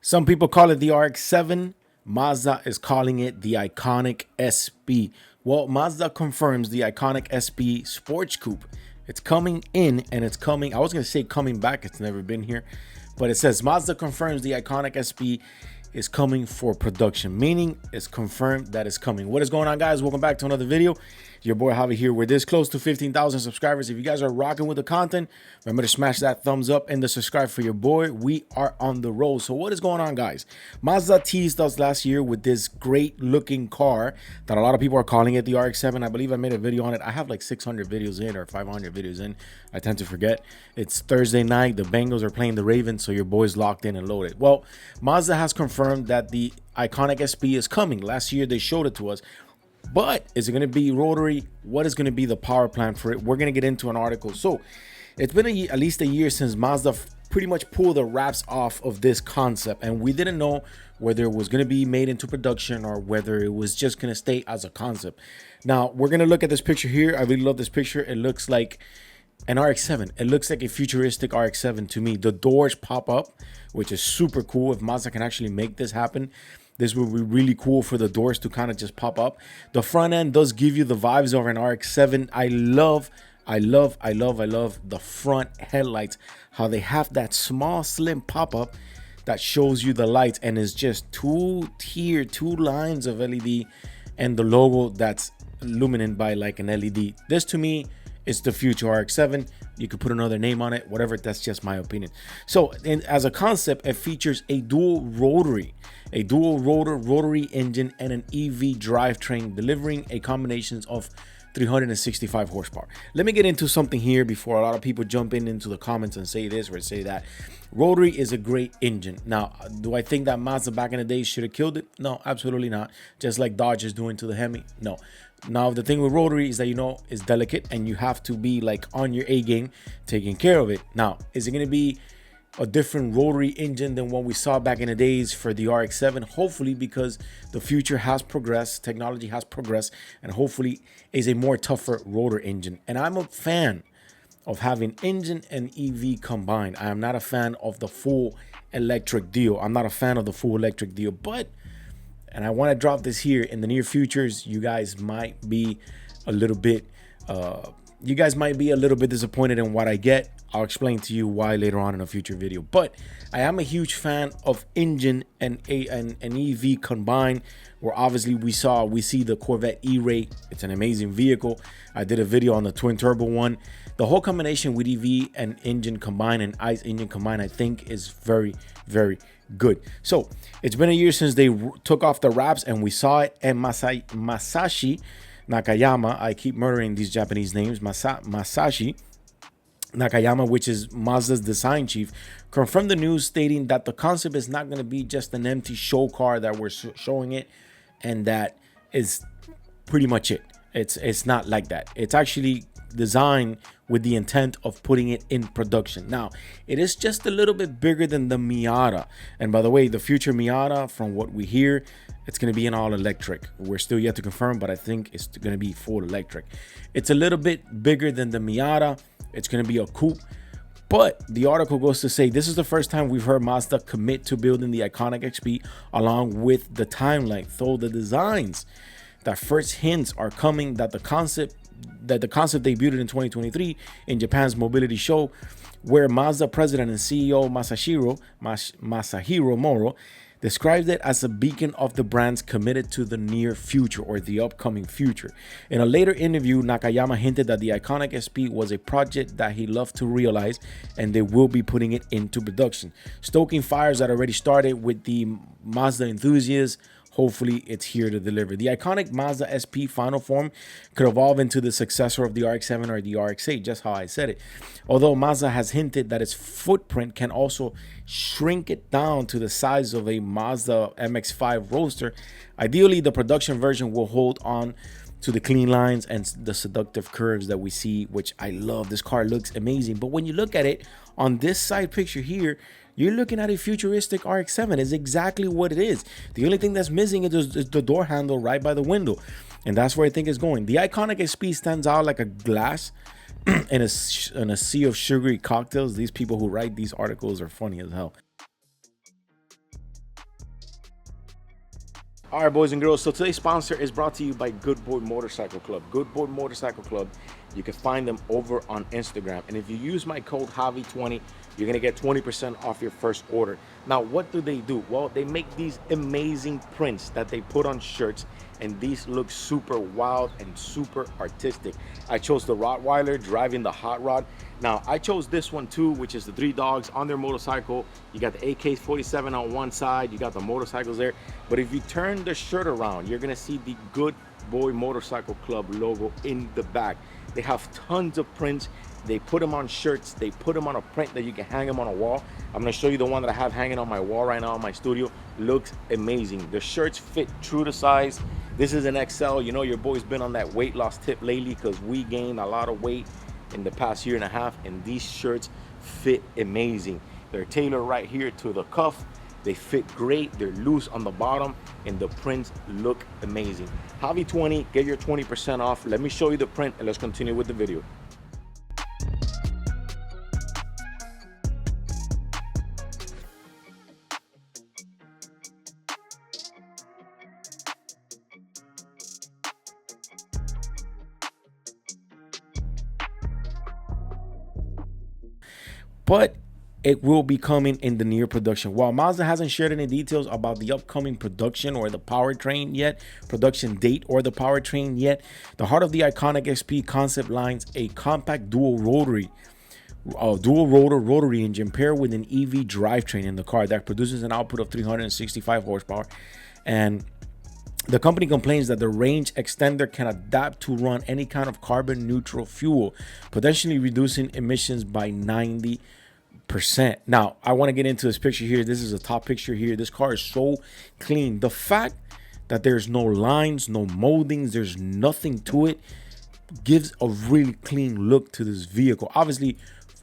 Some people call it the RX7. Mazda is calling it the Iconic SP. Well, Mazda confirms the Iconic SP Sports Coupe. It's coming in and it's coming. I was going to say coming back. It's never been here. But it says Mazda confirms the Iconic SP is coming for production, meaning it's confirmed that it's coming. What is going on, guys? Welcome back to another video. Your boy Javi here. We're this close to 15,000 subscribers. If you guys are rocking with the content, remember to smash that thumbs up and the subscribe for your boy. We are on the roll. So what is going on, guys? Mazda teased us last year with this great looking car that a lot of people are calling it the RX7. I believe I made a video on it. I have like 600 videos in or 500 videos in. I tend to forget. It's Thursday night. The Bengals are playing the Ravens, so your boy's locked in and loaded. Well, Mazda has confirmed that the Iconic SP is coming. Last year they showed it to us. But is it going to be rotary? What is going to be the power plant for it? We're going to get into an article. So it's been at least a year since Mazda pretty much pulled the wraps off of this concept. And we didn't know whether it was going to be made into production or whether it was just going to stay as a concept. Now, we're going to look at this picture here. I really love this picture. It looks like an RX-7. It looks like a futuristic RX-7 to me. The doors pop up, which is super cool. If Mazda can actually make this happen, this would be really cool for the doors to kind of just pop up. The front end does give you the vibes of an RX-7. I love the front headlights, how they have that small slim pop-up that shows you the lights and is just two lines of LED and the logo that's illuminated by like an LED. This to me is the future RX-7. You could put another name on it, whatever. That's just my opinion. So as a concept, it features a dual rotor rotary engine and an EV drivetrain, delivering a combination of 365 horsepower. Let me get into something here before a lot of people jump into the comments and say this or say that. Rotary is a great engine. Now, do I think that Mazda back in the day should have killed it? No, absolutely not. Just like Dodge is doing to the Hemi? No. Now, the thing with rotary is that, it's delicate and you have to be like on your A game taking care of it. Now, is it going to be a different rotary engine than what we saw back in the days for the RX-7? Hopefully, because the future has progressed, technology has progressed, and hopefully is a more tougher rotor engine. And I'm a fan of having engine and EV combined. I am not a fan of the full electric deal. But, and I want to drop this here, in the near futures, you guys might be a little bit disappointed in what I get. I'll explain to you why later on in a future video. But I am a huge fan of engine and an EV combined, where obviously we see the Corvette E-Ray. It's an amazing vehicle. I did a video on the twin turbo one. The whole combination with EV and engine combined and ICE engine combined, I think, is very, very good. So it's been a year since they took off the wraps and we saw it. And Masashi Nakayama, I keep murdering these Japanese names, Masashi Nakayama, which is Mazda's design chief, confirmed the news, stating that the concept is not going to be just an empty show car that we're showing it, and that is pretty much it. It's not like that. It's actually designed with the intent of putting it in production. Now, it is just a little bit bigger than the Miata. And by the way, the future Miata, from what we hear, it's going to be an all electric. We're still yet to confirm, but I think it's going to be full electric. It's a little bit bigger than the Miata. It's going to be a coupe. But the article goes to say this is the first time we've heard Mazda commit to building the Iconic XP along with the timeline. Though the designs, that first hints are coming that the concept debuted in 2023 in Japan's mobility show, where Mazda president and CEO Masahiro Moro described it as a beacon of the brand's committed to the near future, or the upcoming future. In a later interview, Nakayama hinted that the Iconic SP was a project that he loved to realize, and they will be putting it into production, stoking fires that already started with the Mazda enthusiasts. Hopefully, it's here to deliver. The iconic Mazda SP final form could evolve into the successor of the RX-7 or the RX-8, just how I said it. Although Mazda has hinted that its footprint can also shrink it down to the size of a Mazda MX-5 Roadster, ideally the production version will hold on to the clean lines and the seductive curves that we see, which I love. This car looks amazing. But when you look at it on this side picture here, you're looking at a futuristic RX-7. It's exactly what it is. The only thing that's missing is the door handle right by the window. And that's where I think it's going. The Iconic SP stands out like a glass in a sea of sugary cocktails. These people who write these articles are funny as hell. All right, boys and girls, so today's sponsor is brought to you by Good Boy Motorcycle Club. Good Boy Motorcycle Club, you can find them over on Instagram. And if you use my code Javi20, you're gonna get 20% off your first order. Now, what do? Well, they make these amazing prints that they put on shirts, and these look super wild and super artistic. I chose the Rottweiler driving the hot rod. Now, I chose this one too, which is the 3 dogs on their motorcycle. You got the AK-47 on one side, you got the motorcycles there. But if you turn the shirt around, you're gonna see the Good Boy Motorcycle Club logo in the back. They have tons of prints. They put them on shirts. They put them on a print that you can hang them on a wall. I'm gonna show you the one that I have hanging on my wall right now in my studio. Looks amazing. The shirts fit true to size. This is an XL. You know your boy's been on that weight loss tip lately because we gained a lot of weight in the past year and a half, and these shirts fit amazing. They're tailored right here to the cuff. They fit great. They're loose on the bottom, and the prints look amazing. Javi20, get your 20% off. Let me show you the print, and let's continue with the video. But it will be coming in the near production. While Mazda hasn't shared any details about the upcoming production or the powertrain yet, production date or the powertrain yet, the heart of the Iconic SP concept lines a compact dual rotor rotary engine paired with an EV drivetrain in the car that produces an output of 365 horsepower. And the company complains that the range extender can adapt to run any kind of carbon neutral fuel, potentially reducing emissions by 90%. Now, I want to get into this picture here. This is a top picture here. This car is so clean. The fact that there's no lines, no moldings, there's nothing to it, gives a really clean look to this vehicle. Obviously,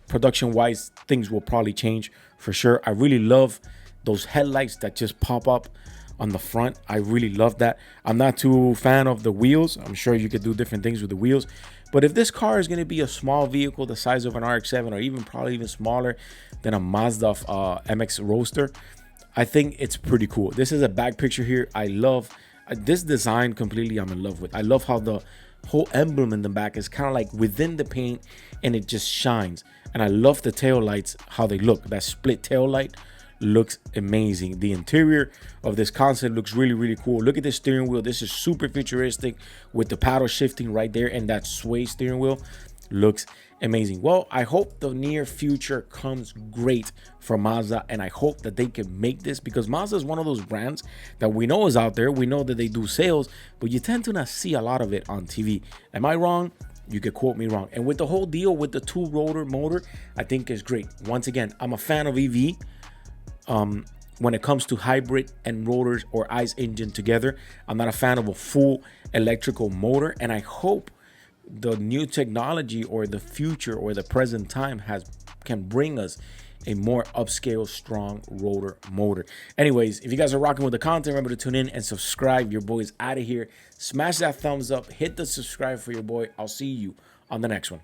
production-wise, things will probably change for sure. I really love those headlights that just pop up on the front. I really love that. I'm not too fan of the wheels. I'm sure you could do different things with the wheels, but if this car is going to be a small vehicle the size of an RX7 or even probably even smaller than a Mazda MX Roadster, I think it's pretty cool. This is a back picture here. I love this design completely. I'm in love with. I love how the whole emblem in the back is kind of like within the paint and it just shines. And I love the tail lights, how they look. That split tail light looks amazing. The interior of this concept looks really, really cool. Look at the steering wheel. This is super futuristic with the paddle shifting right there, and that sway steering wheel looks amazing. Well, I hope the near future comes great for Mazda, and I hope that they can make this, because Mazda is one of those brands that we know is out there. We know that they do sales, but you tend to not see a lot of it on TV. Am I wrong? You could quote me wrong. And with the whole deal with the 2-rotor motor, I think is great. Once again, I'm a fan of EV. When it comes to hybrid and rotors or ICE engine together, I'm not a fan of a full electrical motor, and I hope the new technology or the future or the present time can bring us a more upscale, strong rotor motor. Anyways, if you guys are rocking with the content, remember to tune in and subscribe. Your boy's out of here. Smash that thumbs up, hit the subscribe for your boy. I'll see you on the next one.